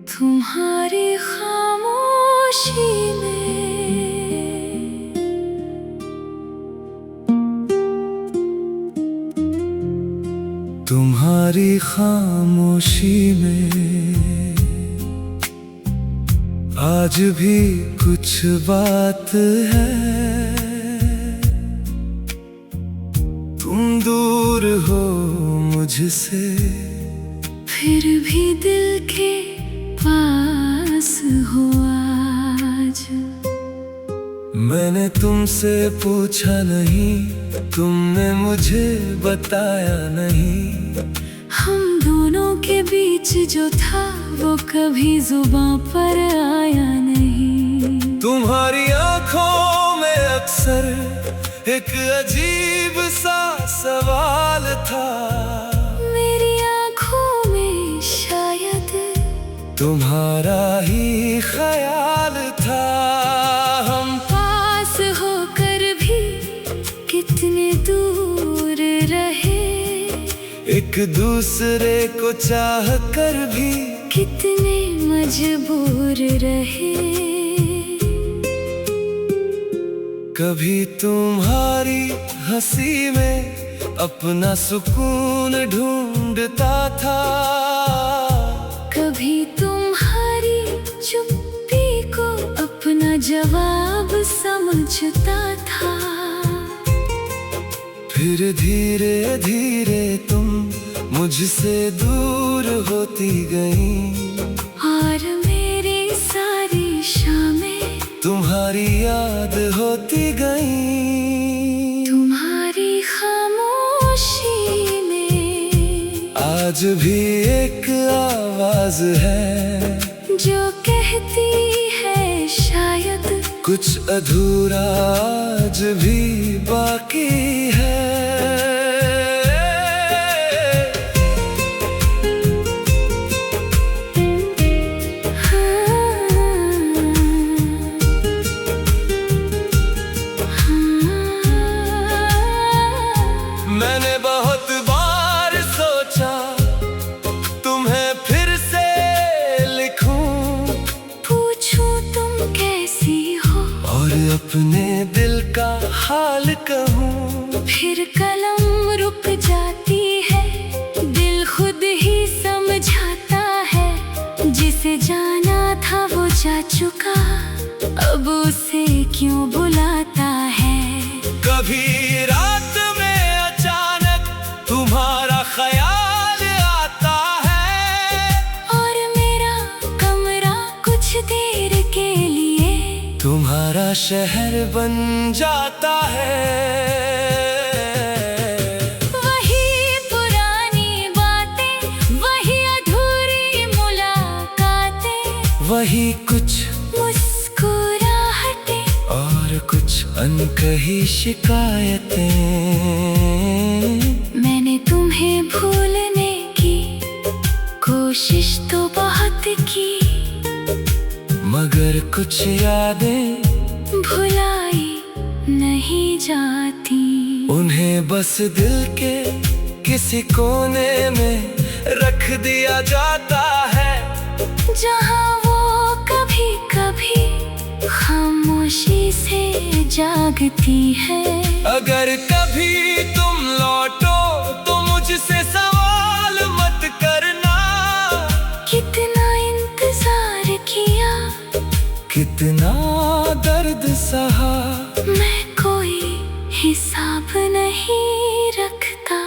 तुम्हारी खामोशी में तुम्हारी खामोशी में आज भी कुछ बात है। तुम दूर हो मुझसे फिर भी दिल के पास हो आज। मैंने तुमसे पूछा नहीं, तुमने मुझे बताया नहीं। हम दोनों के बीच जो था वो कभी जुबां पर आया नहीं। तुम्हारी आंखों में अक्सर एक अजीब सा सवाल था। मेरी आंखों में शायद तुम्हारा ही ख्याल था। हम पास होकर भी कितने दूर रहे, एक दूसरे को चाह कर भी कितने मजबूर रहे। कभी तुम्हारी हंसी में अपना सुकून ढूंढता था, कभी तुम्हारी चुप्पी को अपना जवाब समझता था। फिर धीरे धीरे तुम मुझसे दूर होती गई, और मेरी सारी शामें तुम्हारी याद होती गई। तुम्हारी खामोशी में आज भी एक आवाज है जो कहती है शायद कुछ अधूरा आज भी बाकी है। मैंने बहुत बार सोचा तुम्हें फिर से लिखूं, पूछूं तुम कैसी हो और अपने दिल का हाल कहूं। फिर कलम रुक जाती है, दिल खुद ही समझाता है। जिसे जाना था वो जा चुका, अब उसे क्यों बुलाता है। कभी रात में अचानक तुम्हारा ख्याल आता है, और मेरा कमरा कुछ देर के लिए तुम्हारा शहर बन जाता है। वही पुरानी बातें, वही अधूरी मुलाकातें, वही कुछ मुस्कुराहटें और कुछ अनकही शिकायतें। मैंने तुम्हें भूलने की कोशिश तो बहुत की, मगर कुछ यादें भुलाई नहीं जाती। उन्हें बस दिल के किसी कोने में रख दिया जाता है, जहाँ वो कभी कभी खामोशी से जागती है। अगर कभी तुम लौटो तो मुझसे सवाल मत करना। कितना इंतजार किया, कितना दर्द सहा, मैं कोई हिसाब नहीं रखता।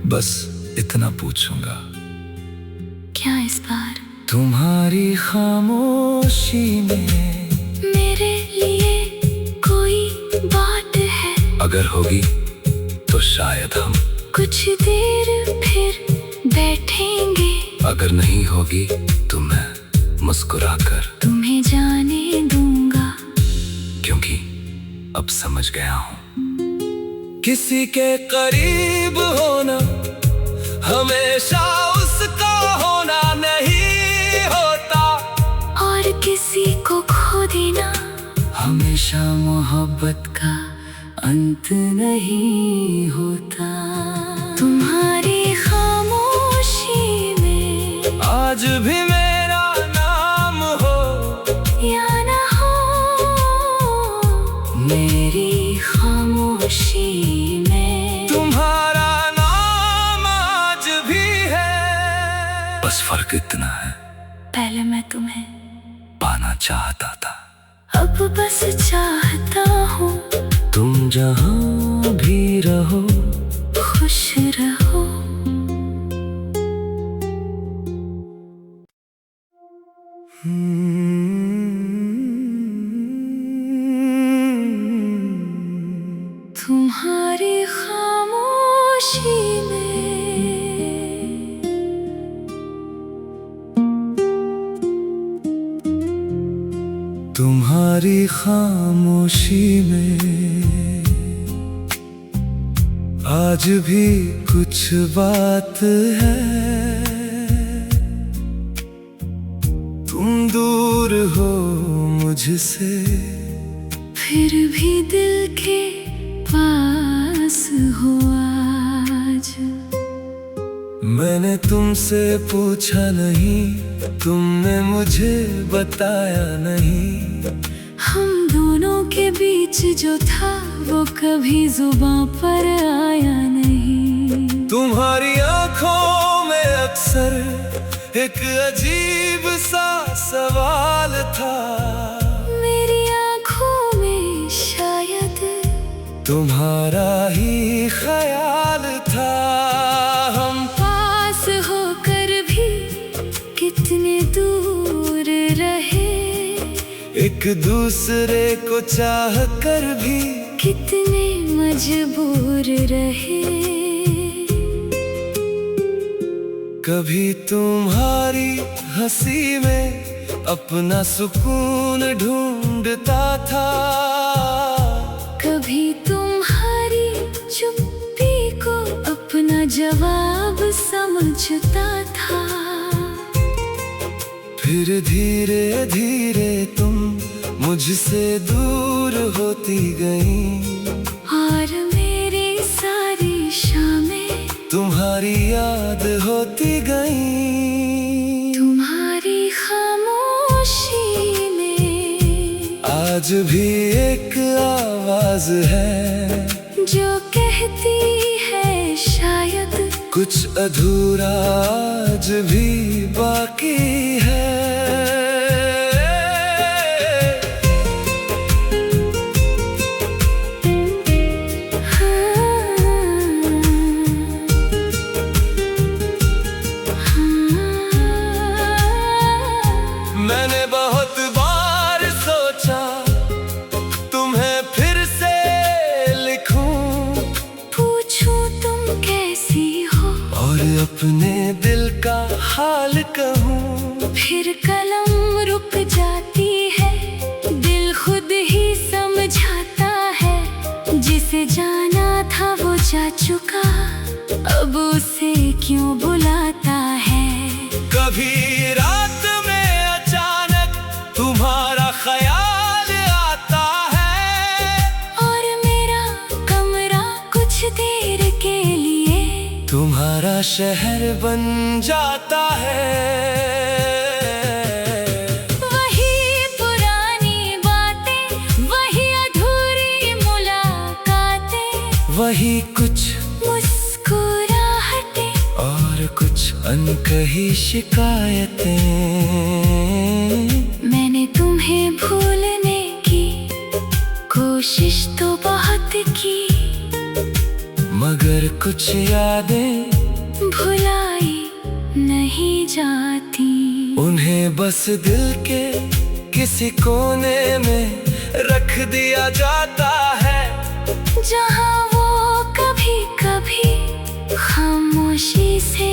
बस इतना पूछूंगा, क्या इस बार तुम्हारी खामोशी में मेरे लिए कोई बात है? अगर होगी तो शायद हम कुछ देर फिर बैठेंगे। अगर नहीं होगी तो मैं मुस्कुराकर तुम्हें जाने दूंगा, क्योंकि अब समझ गया हूँ किसी के करीब होना हमेशा उसका होना नहीं होता, और किसी को खो देना हमेशा मोहब्बत का अंत नहीं होता। तुम्हारी खामोशी में आज भी मेरा नाम हो या ना हो, मेरी खामोशी में तुम्हारा नाम आज भी है। बस फर्क इतना है, पहले मैं तुम्हें पाना चाहता था, अब बस चाहता हूँ तुम जहाँ भी रहो खुश रहो। तुम्हारी खामोशी तुम्हारी खामोशी में आज भी कुछ बात है। तुम दूर हो मुझसे फिर भी दिल के पास हो आज। मैंने तुमसे पूछा नहीं, तुमने मुझे बताया नहीं। हम दोनों के बीच जो था वो कभी जुबां पर आया नहीं। तुम्हारी आंखों में अक्सर एक अजीब सा सवाल था, मेरी आंखों में शायद तुम्हारा ही ख्याल था। हम पास होकर भी कितने दूर रहे, एक दूसरे को चाह कर भी कितने मजबूर रहे। कभी तुम्हारी हंसी में अपना सुकून ढूंढता था, कभी तुम्हारी चुप्पी को अपना जवाब समझता था। फिर धीरे धीरे तुम मुझसे दूर होती गई, और मेरी सारी शामें तुम्हारी याद होती गई। तुम्हारी खामोशी में आज भी एक आवाज है जो कहती है शायद कुछ अधूरा आज भी बाकी है। मैंने बहुत बार सोचा तुम्हें फिर से लिखूं, पूछूं तुम कैसी हो और अपने दिल का हाल कहूं। फिर कलम रुक जाती है, दिल खुद ही समझाता है। जिसे जाना था वो जा चुका, अब उसे क्यों बुलाता है। कभी रात में अचानक तुम्हारा ख्याल आता है, और मेरा कमरा कुछ देर के लिए तुम्हारा शहर बन जाता है। वही पुरानी बातें, वही अधूरी मुलाकातें, वही कुछ मुस्कुराहटें और कुछ अनकही शिकायतें। मैंने तुम्हें भूलने की कोशिश तो बहुत की, मगर कुछ यादें भुलाई नहीं जाती। उन्हें बस दिल के किसी कोने में रख दिया जाता है, जहाँ वो कभी कभी खामोशी से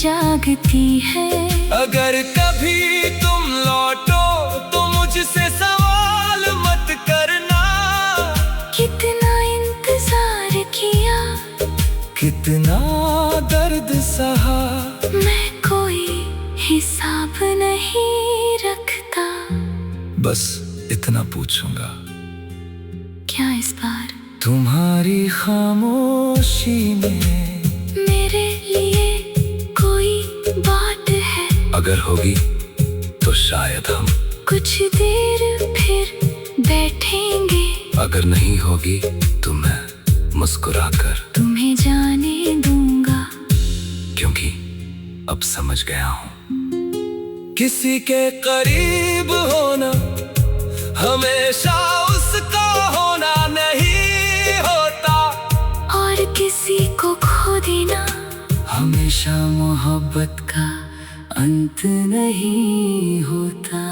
जागती है। अगर कभी तुम लौटो तो मुझसे सवाल मत करना, कितना इंतजार किया, कितना दर्द सहा, मैं कोई हिसाब नहीं रखता। बस इतना पूछूंगा, क्या इस बार तुम्हारी खामोशी में मेरे लिए कोई बात है। अगर होगी तो शायद हम कुछ देर फिर बैठेंगे। अगर नहीं होगी तो मैं मुस्कुराकर तुम्हें जाने दूंगा, क्योंकि अब समझ गया हूँ किसी के करीब होना हमेशा उसका होना नहीं होता, और किसी को खो देना हमेशा मोहब्बत का अंत नहीं होता।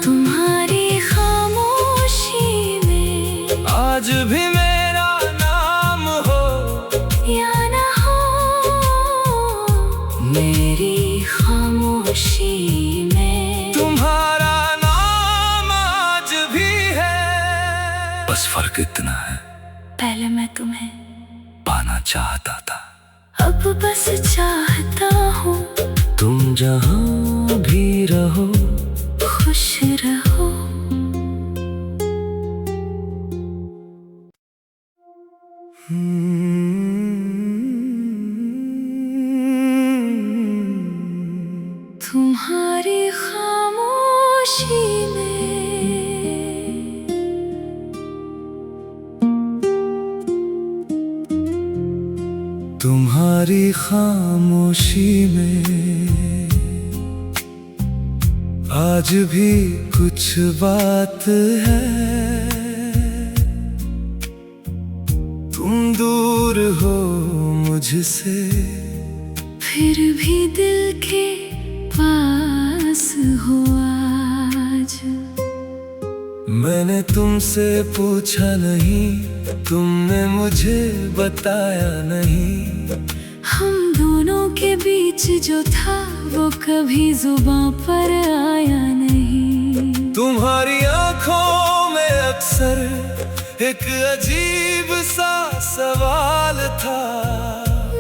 तुम्हारी खामोशी में आज भी मेरा नाम हो या ना हो, मेरी खामोशी में तुम्हारा नाम आज भी है। बस फर्क इतना है, पहले मैं तुम्हें पाना चाहता था, अब बस चाहता हूँ तुम जहाँ भी रहो खुश रहो। तुम्हारी खामोशी में तुम्हारी खामोशी में आज भी कुछ बात है। तुम दूर हो मुझसे फिर भी दिल के पास हो आज। मैंने तुमसे पूछा नहीं, तुमने मुझे बताया नहीं, हम दोनों के बीच जो था वो कभी जुबां पर आया नहीं। तुम्हारी आंखों में अक्सर एक अजीब सा सवाल था,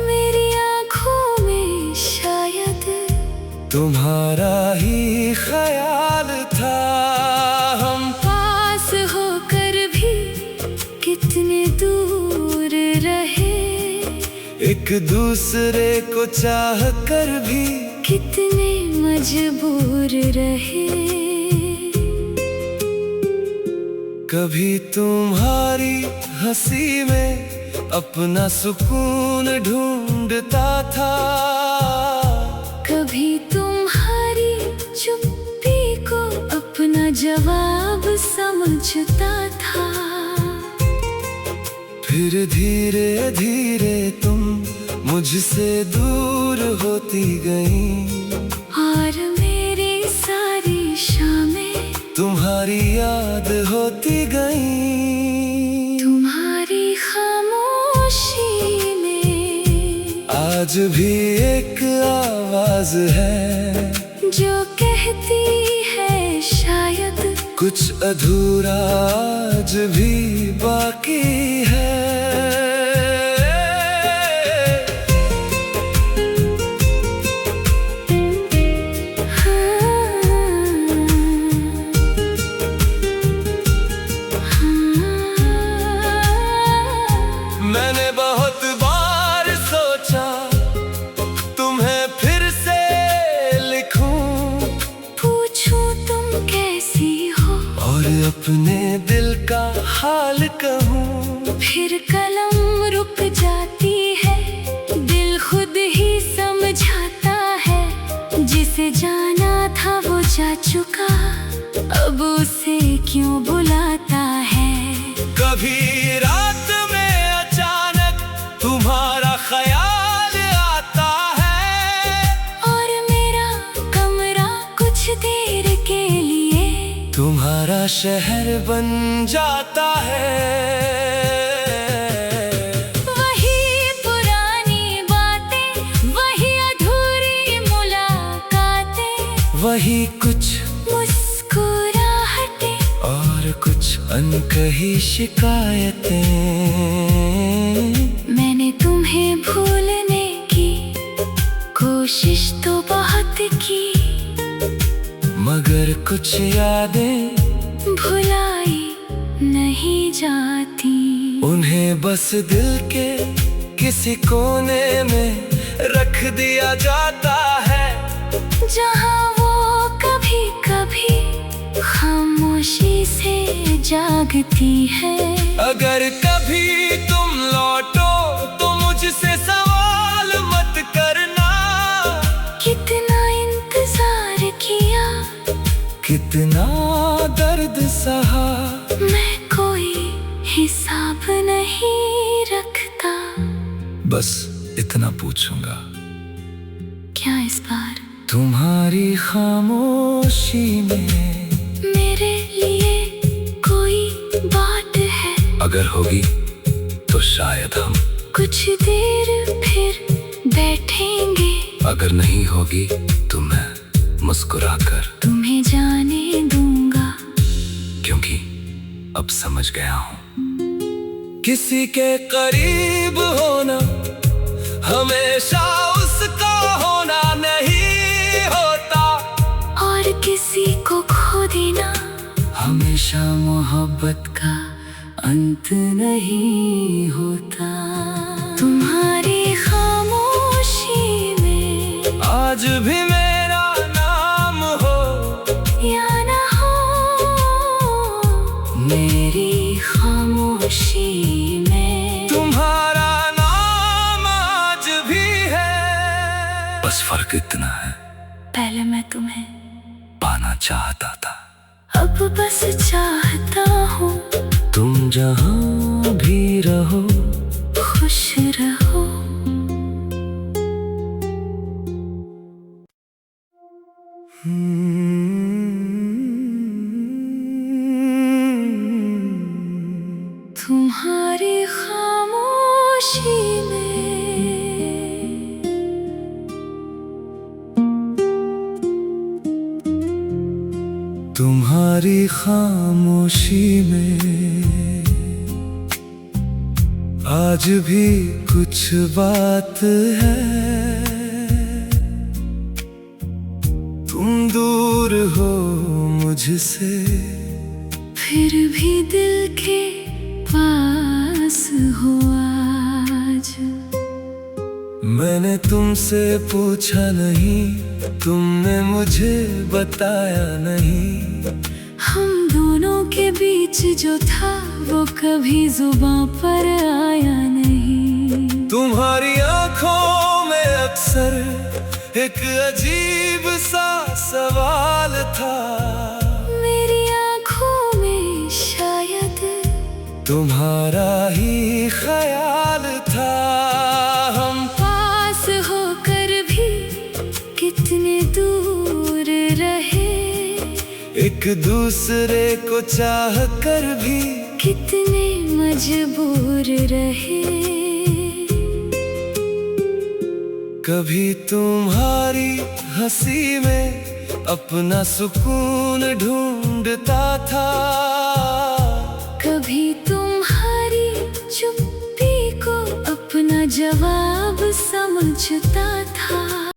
मेरी आंखों में शायद तुम्हारा ही ख्याल था। हम पास होकर भी कितने दूर रहे, एक दूसरे को चाह कर भी कितने मजबूर रहे। कभी तुम्हारी हंसी में अपना सुकून ढूंढता था, कभी तुम्हारी चुप्पी को अपना जवाब समझता था। फिर धीरे धीरे तुम मुझसे दूर होती गई, और मेरी सारी शामें तुम्हारी याद होती गई। तुम्हारी खामोशी में आज भी एक आवाज है जो कहती है शायद कुछ अधूरा आज भी बाकी है। मैंने बहुत बार सोचा तुम्हें फिर से लिखूं, पूछूं तुम कैसी हो, और अपने दिल का हाल कहूं। फिर कलम रुक जाती है, दिल खुद ही समझाता है, जिसे जाना था वो जा चुका, अब उसे क्यों बुलाता है। कभी रात में अचानक तुम्हारा ख्याल आता है, और मेरा कमरा कुछ देर के लिए तुम्हारा शहर बन जाता है। वही पुरानी बातें, वही अधूरी मुलाकातें, वही कुछ मुस्कुराहटें, और कुछ अनकही शिकायतें। मैंने तुम्हें भूलने की कोशिश तो बहुत की, मगर कुछ यादें भुलाई नहीं जाती। उन्हें बस दिल के किसी कोने में रख दिया जाता है, जहाँ वो कभी कभी खामोशी से जागती है। अगर कभी तुम लौटो तो मुझसे सवाल मत करना, कितना इंतजार किया, कितना दर्द सहा, मैं कोई हिसाब नहीं रखता। बस इतना पूछूंगा, क्या इस बार तुम्हारी खामोशी में मेरे लिए कोई बात है? अगर होगी तो शायद हम कुछ देर फिर बैठेंगे। अगर नहीं होगी तो मैं मुस्कुराकर तुम्हें जाने दूंगा, क्योंकि अब समझ गया हूँ किसी के करीब होना हमेशा उसका होना नहीं होता, और किसी को खो देना हमेशा मोहब्बत का अंत नहीं होता। तुम्हारी खामोशी में आज भी मेरा नाम हो या ना हो, मेरी खामोशी में तुम्हारा नाम आज भी है। बस फर्क इतना है, पहले मैं तुम्हें पाना चाहता था, अब बस चाहता हूँ तुम जहाँ भी रहो खुश रहो। तुम्हारी खामोशी में तुम्हारी खामोशी में आज भी कुछ बात है, तुम दूर हो मुझसे फिर भी दिल के पास हो आज। मैंने तुमसे पूछा नहीं, तुमने मुझे बताया नहीं, हम दोनों के बीच जो था वो कभी जुबां पर आया नहीं। तुम्हारी आंखों में अक्सर एक अजीब सा सवाल था, मेरी आंखों में शायद तुम्हारा ही ख्याल था। हम पास होकर भी कितने दूर रहे, एक दूसरे को चाह कर भी कितने मजबूर रहे। कभी तुम्हारी हंसी में अपना सुकून ढूंढता था, कभी तुम्हारी चुप्पी को अपना जवाब समझता